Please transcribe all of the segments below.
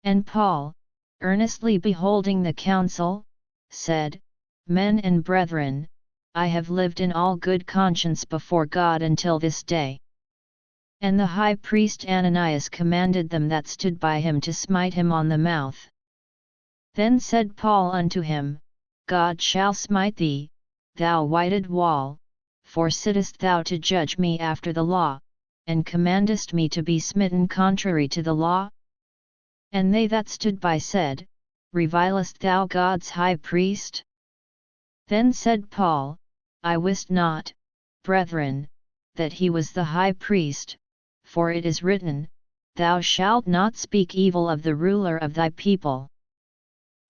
And Paul, earnestly beholding the council, said, Men and brethren, I have lived in all good conscience before God until this day. And the high priest Ananias commanded them that stood by him to smite him on the mouth. Then said Paul unto him, God shall smite thee, thou whited wall, for sittest thou to judge me after the law, and commandest me to be smitten contrary to the law? And they that stood by said, Revilest thou God's high priest? Then said Paul, I wist not, brethren, that he was the high priest, for it is written, Thou shalt not speak evil of the ruler of thy people.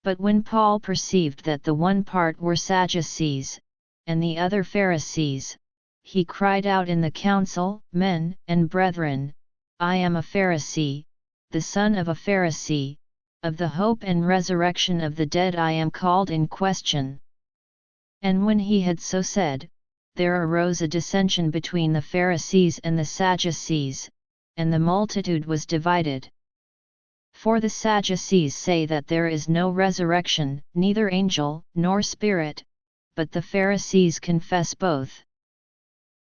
But when Paul perceived that the one part were Sadducees, and the other Pharisees, he cried out in the council, Men and brethren, I am a Pharisee, the son of a Pharisee, of the hope and resurrection of the dead I am called in question. And when he had so said, there arose a dissension between the Pharisees and the Sadducees, and the multitude was divided. For the Sadducees say that there is no resurrection, neither angel, nor spirit, but the Pharisees confess both.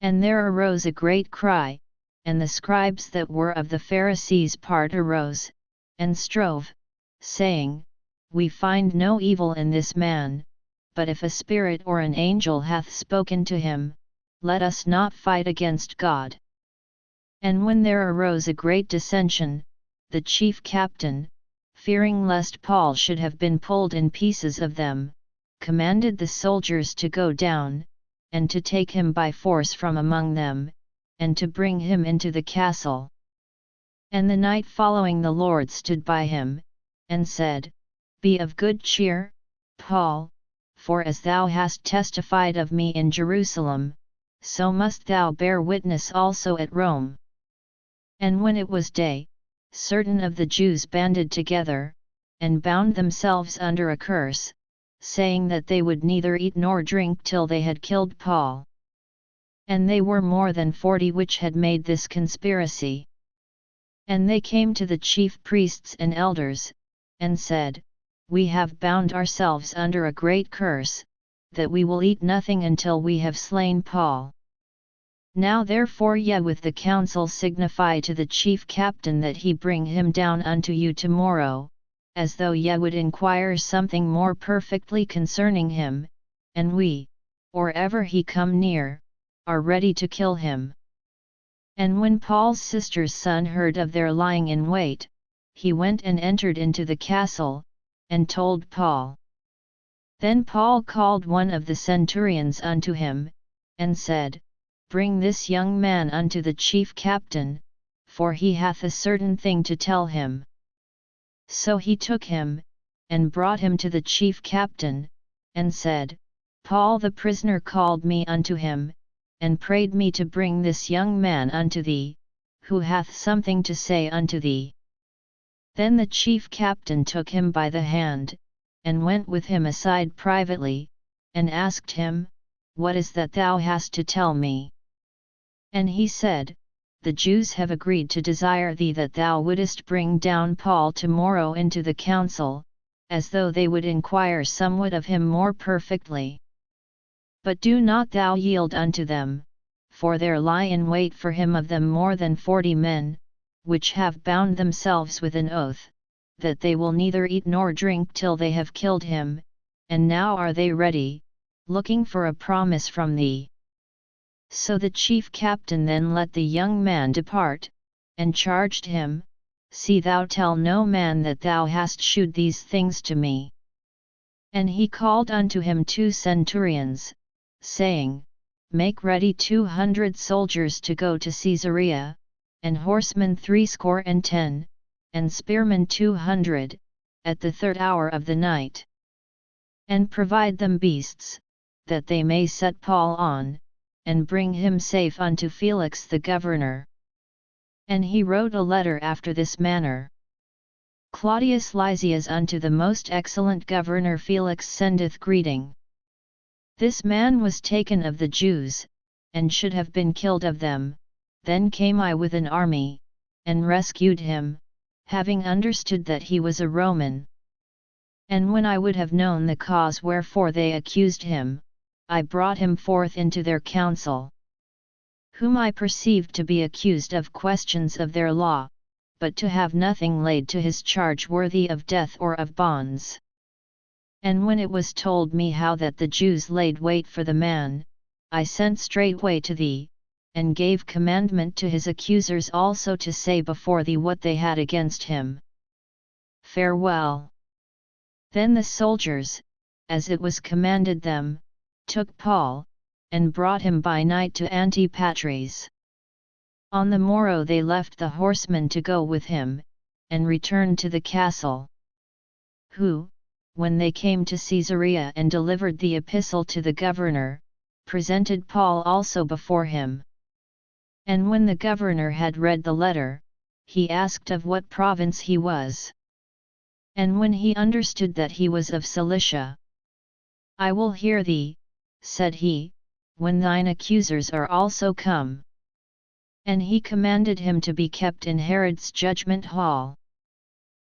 And there arose a great cry, and the scribes that were of the Pharisees' part arose, and strove, saying, We find no evil in this man, but if a spirit or an angel hath spoken to him, let us not fight against God. And when there arose a great dissension, the chief captain, fearing lest Paul should have been pulled in pieces of them, commanded the soldiers to go down, and to take him by force from among them, and to bring him into the castle. And the night following the Lord stood by him, and said, Be of good cheer, Paul, for as thou hast testified of me in Jerusalem, so must thou bear witness also at Rome. And when it was day, certain of the Jews banded together, and bound themselves under a curse, saying that they would neither eat nor drink till they had killed Paul. And they were more than 40 which had made this conspiracy. And they came to the chief priests and elders, and said, We have bound ourselves under a great curse, that we will eat nothing until we have slain Paul. Now therefore ye with the council signify to the chief captain that he bring him down unto you tomorrow, as though ye would inquire something more perfectly concerning him, and we, or ever he come near, are ready to kill him. And when Paul's sister's son heard of their lying in wait, he went and entered into the castle, and told Paul. Then Paul called one of the centurions unto him, and said, Bring this young man unto the chief captain, for he hath a certain thing to tell him. So he took him, and brought him to the chief captain, and said, Paul the prisoner called me unto him, and prayed me to bring this young man unto thee, who hath something to say unto thee. Then the chief captain took him by the hand, and went with him aside privately, and asked him, What is that thou hast to tell me? And he said, The Jews have agreed to desire thee that thou wouldest bring down Paul tomorrow into the council, as though they would inquire somewhat of him more perfectly. But do not thou yield unto them, for there lie in wait for him of them more than 40 men, which have bound themselves with an oath, that they will neither eat nor drink till they have killed him, and now are they ready, looking for a promise from thee. So the chief captain then let the young man depart, and charged him, See thou tell no man that thou hast shewed these things to me. And he called unto him 2 centurions, saying, Make ready 200 soldiers to go to Caesarea, and horsemen 70, and spearmen 200, at the 3rd hour of the night. And provide them beasts, that they may set Paul on, and bring him safe unto Felix the governor. And he wrote a letter after this manner. Claudius Lysias unto the most excellent governor Felix sendeth greeting. This man was taken of the Jews, and should have been killed of them, then came I with an army, and rescued him, having understood that he was a Roman. And when I would have known the cause wherefore they accused him, I brought him forth into their council, whom I perceived to be accused of questions of their law, but to have nothing laid to his charge worthy of death or of bonds. And when it was told me how that the Jews laid wait for the man, I sent straightway to thee, and gave commandment to his accusers also to say before thee what they had against him. Farewell. Then the soldiers, as it was commanded them, took Paul, and brought him by night to Antipatris. On the morrow they left the horsemen to go with him, and returned to the castle. Who, when they came to Caesarea and delivered the epistle to the governor, presented Paul also before him. And when the governor had read the letter, he asked of what province he was. And when he understood that he was of Cilicia, I will hear thee, said he, when thine accusers are also come. And he commanded him to be kept in Herod's judgment hall.